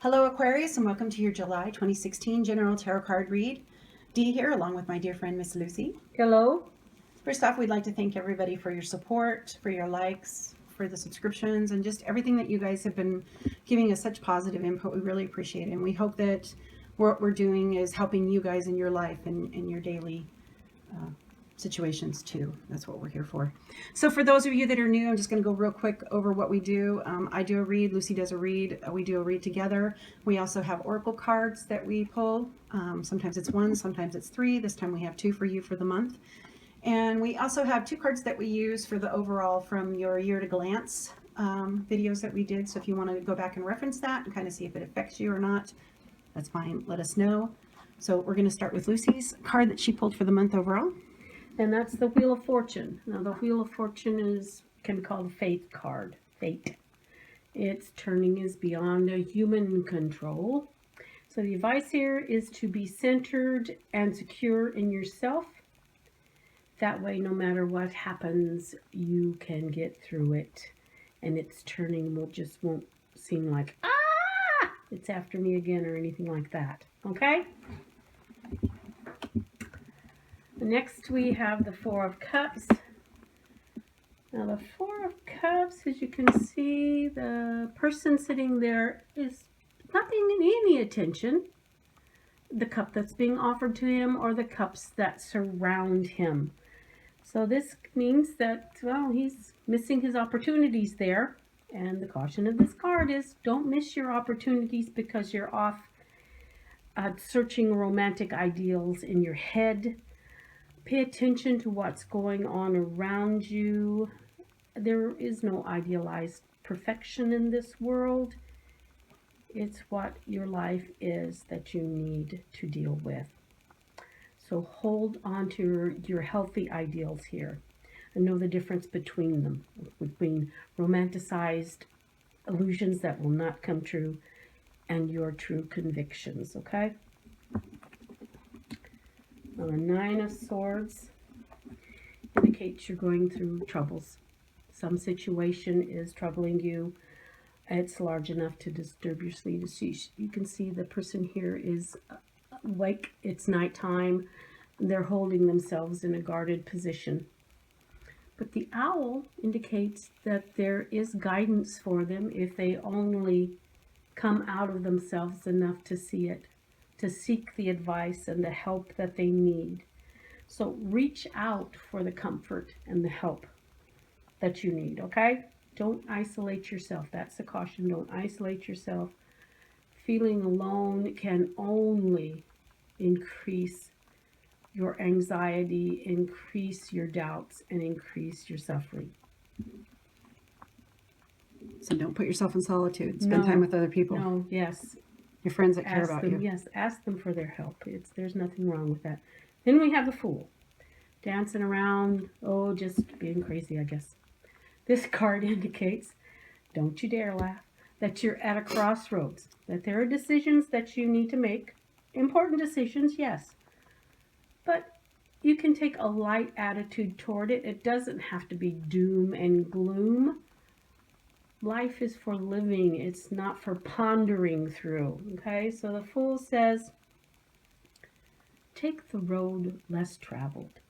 Hello Aquarius, and welcome to your July 2016 General Tarot Card Read. Dee here, along with my dear friend Miss Lucy. Hello. First off, we'd like to thank everybody for your support, for your likes, for the subscriptions, and just everything that you guys have been giving us such positive input. We really appreciate it, and we hope that what we're doing is helping you guys in your life and in your daily situations too. That's what we're here for. So for those of you that are new, I'm just going to go real quick over what we do. I do a read, Lucy does a read, we do a read together. We also have oracle cards that we pull. Sometimes it's one, sometimes it's three. This time we have two for you for the month. And we also have two cards that we use for the overall from your year to glance videos that we did. So if you want to go back and reference that and kind of see if it affects you or not, that's fine. Let us know. So we're going to start with Lucy's card that she pulled for the month overall. And that's the Wheel of Fortune. Now, the Wheel of Fortune can be called a fate card. Fate. Its turning is beyond a human control. So the advice here is to be centered and secure in yourself. That way, no matter what happens, you can get through it. And its turning won't seem like, it's after me again or anything like that. Okay? Next, we have the Four of Cups. Now, the Four of Cups, as you can see, the person sitting there is not paying any attention. The cup that's being offered to him or the cups that surround him. So this means that, well, he's missing his opportunities there. And the caution of this card is don't miss your opportunities because you're off searching romantic ideals in your head. Pay attention to what's going on around you. There is no idealized perfection in this world. It's what your life is that you need to deal with. So hold on to your healthy ideals here and know the difference between them, between romanticized illusions that will not come true and your true convictions, okay? Now, the Nine of Swords indicates you're going through troubles. Some situation is troubling you. It's large enough to disturb your sleep. You can see the person here is awake. It's nighttime. They're holding themselves in a guarded position. But the owl indicates that there is guidance for them if they only come out of themselves enough to see it, to seek the advice and the help that they need. So reach out for the comfort and the help that you need, okay? Don't isolate yourself. That's the caution. Don't isolate yourself. Feeling alone can only increase your anxiety, increase your doubts, and increase your suffering. So don't put yourself in solitude. Spend time with other people. No, yes. Your friends that care about you. Yes, ask them for their help. There's nothing wrong with that. Then we have the Fool. Dancing around, just being crazy, I guess. This card indicates, don't you dare laugh, that you're at a crossroads, that there are decisions that you need to make. Important decisions, yes. But you can take a light attitude toward it. It doesn't have to be doom and gloom. Life is for living. It's not for pondering through. Okay, so the Fool says, take the road less traveled.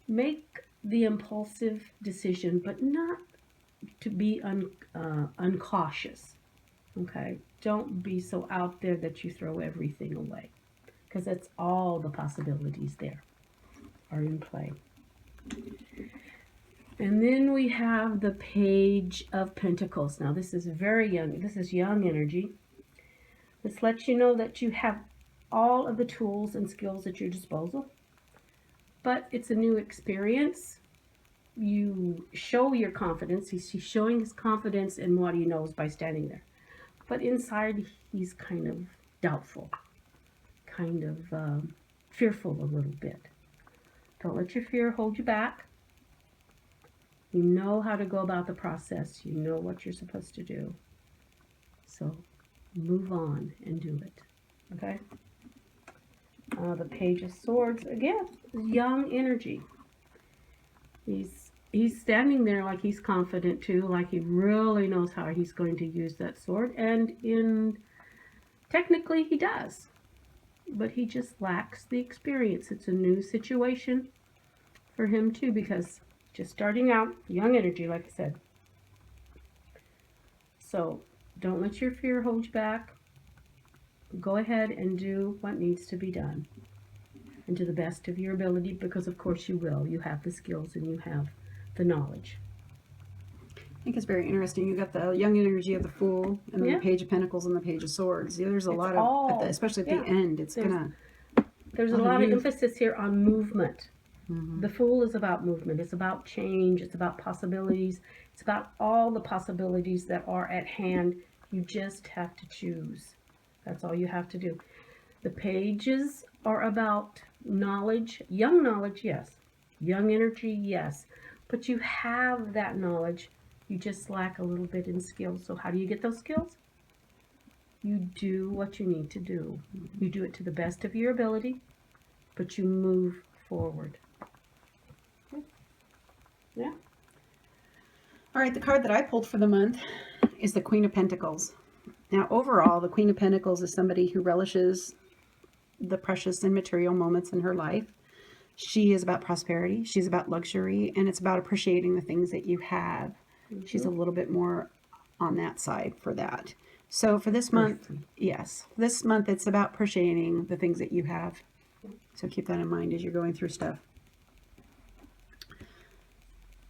Make the impulsive decision, but not to be uncautious. Okay, don't be so out there that you throw everything away, because that's all the possibilities there are in play. And then we have the Page of Pentacles. Now this is very young. This is young energy. This lets you know that you have all of the tools and skills at your disposal. But it's a new experience. You show your confidence. He's showing his confidence in what he knows by standing there. But inside, he's kind of doubtful, kind of fearful a little bit. Don't let your fear hold you back. You know how to go about the process. You know what you're supposed to do. So move on and do it. Okay? The Page of Swords, again, young energy. He's standing there like he's confident too, like he really knows how he's going to use that sword. And in technically he does, but he just lacks the experience. It's a new situation for him too, because just starting out, young energy, like I said. So don't let your fear hold you back. Go ahead and do what needs to be done, and to the best of your ability, because of course you will. You have the skills and you have the knowledge. I think it's very interesting. You got the young energy of the Fool, and then Yeah. the Page of Pentacles and the Page of Swords. Yeah, there's a It's lot all- of, especially at yeah. the end, it's There's a lot of lot of youth. emphasis here on movement. Mhm. The Fool is about movement. It's about change. It's about possibilities. It's about all the possibilities that are at hand. You just have to choose. That's all you have to do. The pages are about knowledge. Young knowledge, yes. Young energy, yes. But you have that knowledge. You just lack a little bit in skills. So how do you get those skills? You do what you need to do. You do it to the best of your ability, but you move forward. Yeah. All right, the card that I pulled for the month is the Queen of Pentacles. Now, overall, the Queen of Pentacles is somebody who relishes the precious and material moments in her life. She is about prosperity. She's about luxury, and it's about appreciating the things that you have. She's a little bit more on that side for that. So for this month, yes, this month it's about appreciating the things that you have. So keep that in mind as you're going through stuff.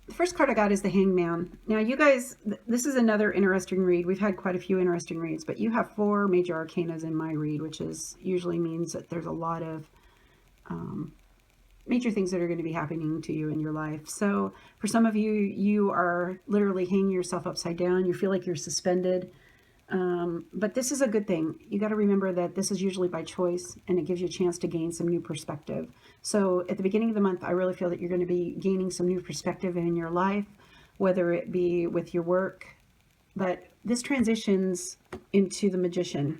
The first card I got is the Hangman. Now, you guys, this is another interesting read. We've had quite a few interesting reads, but you have 4 major arcanas in my read, which is usually means that there's a lot of major things that are going to be happening to you in your life. So for some of you, you are literally hanging yourself upside down. You feel like you're suspended. But this is a good thing. You got to remember that this is usually by choice, and it gives you a chance to gain some new perspective. So at the beginning of the month, I really feel that you're going to be gaining some new perspective in your life, whether it be with your work. But this transitions into the Magician,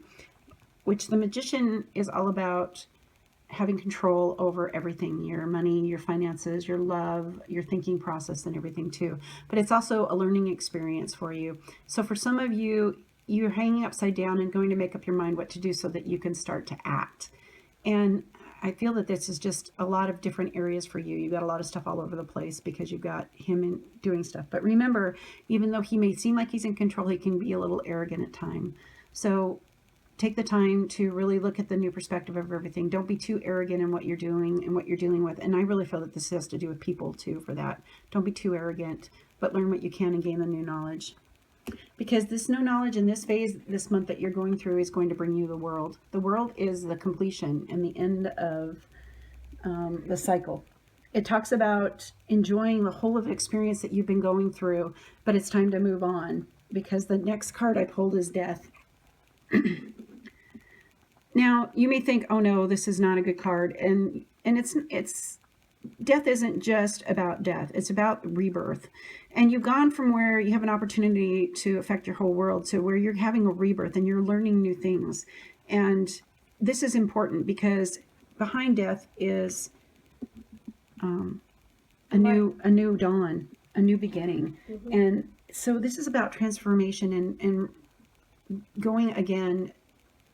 which the Magician is all about having control over everything, your money, your finances, your love, your thinking process, and everything too. But it's also a learning experience for you. So for some of you, you're hanging upside down and going to make up your mind what to do so that you can start to act. And I feel that this is just a lot of different areas for you. You've got a lot of stuff all over the place because you've got him doing stuff. But remember, even though he may seem like he's in control, he can be a little arrogant at times. So take the time to really look at the new perspective of everything. Don't be too arrogant in what you're doing and what you're dealing with. And I really feel that this has to do with people too for that. Don't be too arrogant, but learn what you can and gain the new knowledge. Because this new knowledge in this phase, this month that you're going through, is going to bring you the world. The world is the completion and the end of the cycle. It talks about enjoying the whole of the experience that you've been going through, but it's time to move on, because the next card I pulled is death. Now, you may think, oh no, this is not a good card. And it's death isn't just about death. It's about rebirth. And you've gone from where you have an opportunity to affect your whole world to where you're having a rebirth and you're learning new things. And this is important because behind death is a new dawn, a new beginning. And so this is about transformation and going again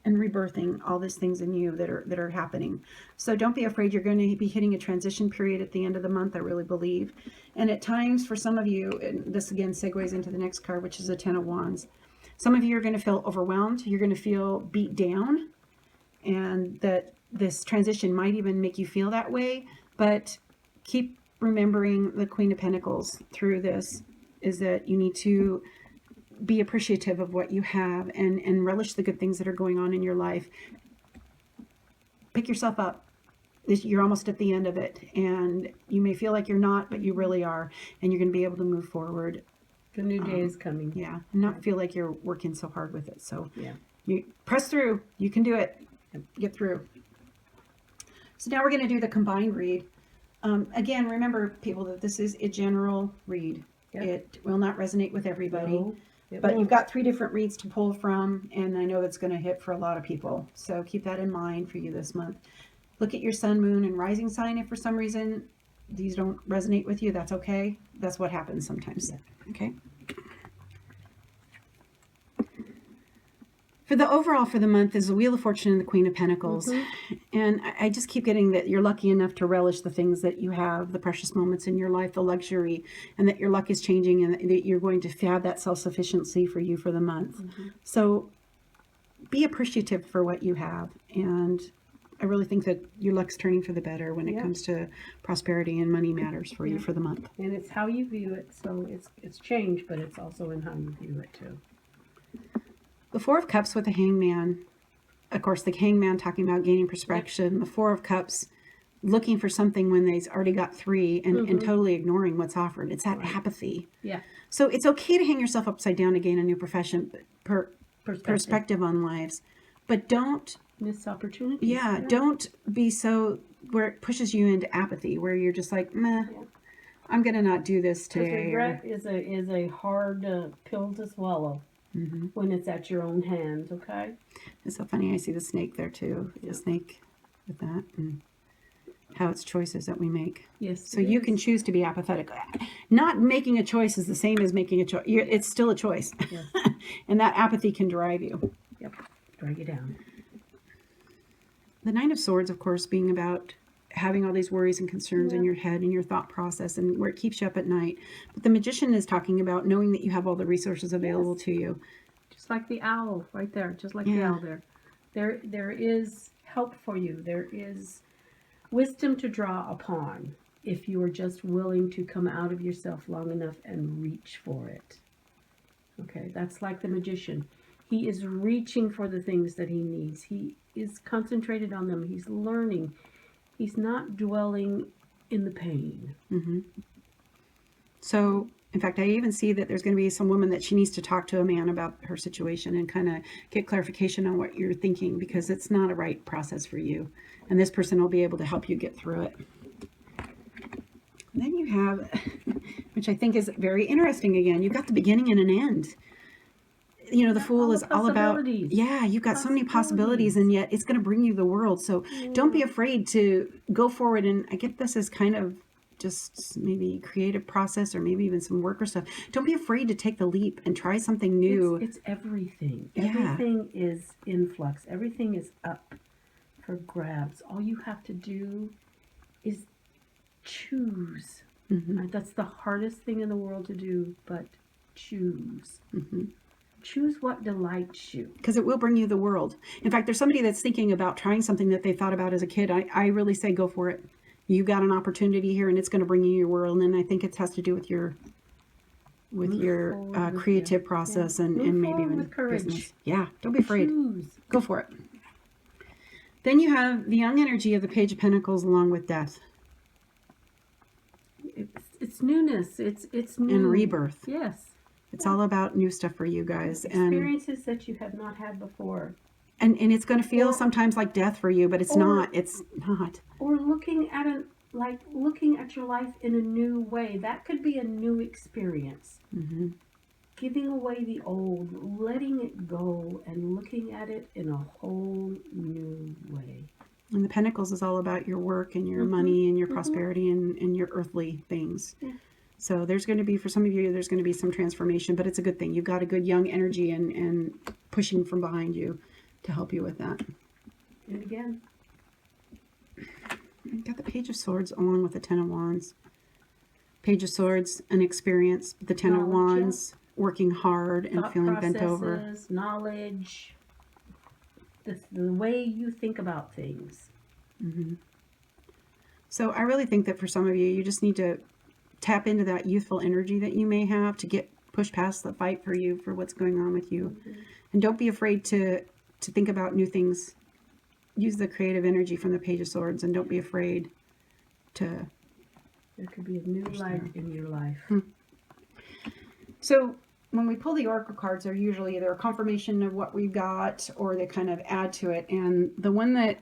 and rebirthing all these things in you that are happening. So don't be afraid. You're going to be hitting a transition period at the end of the month, I really believe. And at times for some of you, and this again segues into the next card, which is the 10 of Wands. Some of you are going to feel overwhelmed. You're going to feel beat down, and that this transition might even make you feel that way. But keep remembering the Queen of Pentacles through this, is that you need to be appreciative of what you have and relish the good things that are going on in your life. Pick yourself up. You're almost at the end of it, and you may feel like you're not, but you really are, and you're going to be able to move forward. The new day is coming. Yeah, and not feel like you're working so hard with it. So yeah, you press through. You can do it. Get through. So now we're going to do the combined read. Again, remember, people, that this is a general read. Yep. It will not resonate with everybody. No. But you've got 3 different reads to pull from, and I know that's going to hit for a lot of people. So keep that in mind for you this month. Look at your sun, moon, and rising sign. If for some reason these don't resonate with you, that's okay. That's what happens sometimes. Okay. For the overall for the month is the Wheel of Fortune and the Queen of Pentacles. Mm-hmm. And I just keep getting that you're lucky enough to relish the things that you have, the precious moments in your life, the luxury, and that your luck is changing and that you're going to have that self-sufficiency for you for the month. Mm-hmm. So be appreciative for what you have. And I really think that your luck's turning for the better when it Yeah. comes to prosperity and money matters for you Yeah. for the month. And it's how you view it. So it's changed, but it's also in how you view it too. The Four of Cups with the Hangman. Of course, the Hangman talking about gaining perspective. The Four of Cups looking for something when they've already got three and totally ignoring what's offered. It's that apathy. Yeah. So it's okay to hang yourself upside down to gain a new perspective on lives. But don't, Missed opportunities. yeah, don't be so where it pushes you into apathy, where you're just like, meh, Yeah. I'm going to not do this Because today. regret is a hard pill to swallow when it's at your own hands, okay? It's so funny. I see the snake there too. Yeah. The snake with that and how it's choices that we make. Yes. So you can choose to be apathetic. Not making a choice is the same as making a choice. It's still a choice. Yes. And that apathy can drive you. Yep. Drag you down. The Nine of Swords, of course, being about having all these worries and concerns in your head and your thought process and where it keeps you up at night. But the Magician is talking about knowing that you have all the resources available to you. Just like the owl right there. Just like the owl there. There is help for you. There is wisdom to draw upon if you are just willing to come out of yourself long enough and reach for it. Okay, that's like the Magician. He is reaching for the things that he needs. He is concentrated on them. He's learning. He's not dwelling in the pain. So, in fact, I even see that there's going to be some woman that she needs to talk to a man about her situation and kind of get clarification on what you're thinking, because it's not a right process for you. And this person will be able to help you get through it. And then you have, which I think is very interesting again, you've got the beginning and an end. You know, the Fool is all about, yeah, you've got so many possibilities, and yet it's going to bring you the world. So don't be afraid to go forward. And I get this as kind of just maybe creative process or maybe even some work or stuff. Don't be afraid to take the leap and try something new. It's everything. Yeah. Everything is in flux. Everything is up for grabs. All you have to do is choose. That's the hardest thing in the world to do, but choose. Choose what delights you. Because it will bring you the world. In fact, there's somebody that's thinking about trying something that they thought about as a kid. I really say go for it. You've got an opportunity here, and it's going to bring you your world. And I think it has to do with your creative process and maybe even with courage. business. Yeah, don't be afraid. Choose. Go for it. Then you have the young energy of the Page of Pentacles along with death It's newness. It's new. and rebirth. Yes. It's all about new stuff for you guys. Experiences that you have not had before. And it's going to feel sometimes like death for you, but it's not. It's not. Or looking at your life in a new way. That could be a new experience. Giving away the old, letting it go, and looking at it in a whole new way. And the Pentacles is all about your work and your money and your prosperity and your earthly things. Yeah. So there's going to be, for some of you, there's going to be some transformation, but it's a good thing. You've got a good young energy and pushing from behind you to help you with that. And again. You've got the Page of Swords along with the Ten of Wands. Page of Swords, an experience. The Ten of Wands, working hard and Thought feeling bent over. processes, knowledge, the way you think about things. So I really think that for some of you, you just need to tap into that youthful energy that you may have to get push past the fight for you, for what's going on with you. And don't be afraid to think about new things. Use the creative energy from the Page of Swords, and don't be afraid to... There could be a new light in your life. So when we pull the Oracle cards, they're usually either a confirmation of what we've got, or they kind of add to it. And the one that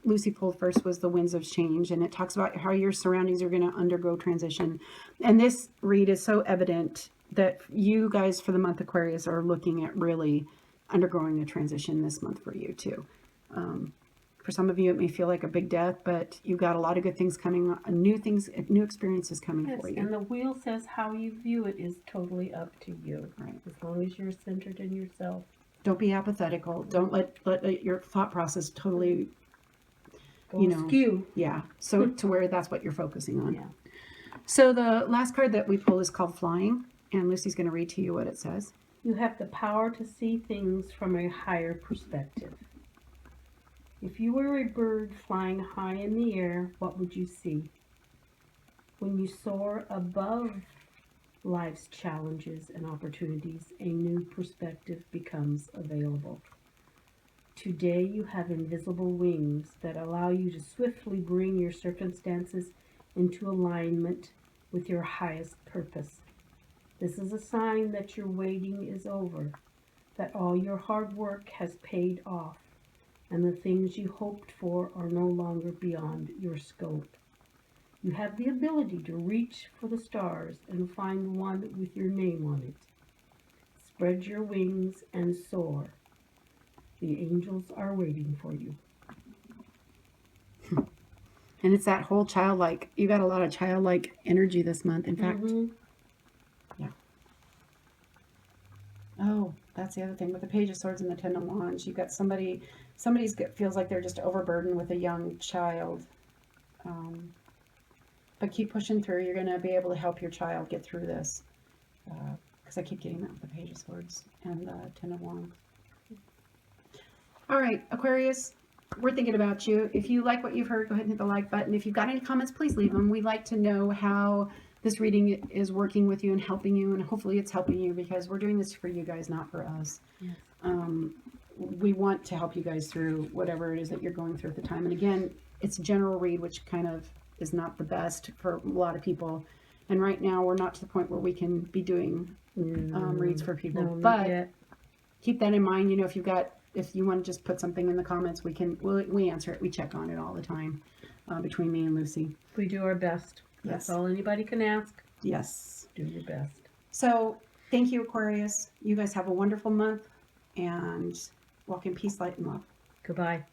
Lucy pulled first was the Winds of Change, and it talks about how your surroundings are going to undergo transition. And this read is so evident that you guys for the month Aquarius are looking at really undergoing a transition this month for you too. For some of you, it may feel like a big death, but you've got a lot of good things coming, new experiences coming for you. And the wheel says how you view it is totally up to you. Right. As long as you're centered in yourself. Don't be apathetical. Don't let your thought process totally, Go you know, skew. yeah. So to where that's what you're focusing on. Yeah. So the last card that we pull is called Flying, and Lucy's going to read to you what it says. You have the power to see things from a higher perspective. If you were a bird flying high in the air, what would you see? When you soar above life's challenges and opportunities, a new perspective becomes available. Today you have invisible wings that allow you to swiftly bring your circumstances into alignment with your highest purpose. This is a sign that your waiting is over, that all your hard work has paid off, and the things you hoped for are no longer beyond your scope. You have the ability to reach for the stars and find one with your name on it. Spread your wings and soar. The angels are waiting for you. And it's that whole childlike. You got a lot of childlike energy this month. In fact, yeah. Oh, that's the other thing with the Page of Swords and the Ten of Wands. You've got somebody's feels like they're just overburdened with a young child. But keep pushing through. You're going to be able to help your child get through this. Because I keep getting that with the Page of Swords and the Ten of Wands. All right, Aquarius, we're thinking about you. If you like what you've heard, go ahead and hit the like button. If you've got any comments, please leave them. We'd like to know how this reading is working with you and helping you, and hopefully it's helping you, because we're doing this for you guys, not for us. Yes. We want to help you guys through whatever it is that you're going through at the time. And again, it's a general read, which kind of is not the best for a lot of people. And right now, we're not to the point where we can be doing reads for people. No, not but yet. keep that in mind. You know, if you want to just put something in the comments, we answer it. We check on it all the time between me and Lucy. We do our best. That's all anybody can ask. Yes. Do your best. So thank you, Aquarius. You guys have a wonderful month, and walk in peace, light, and love. Goodbye.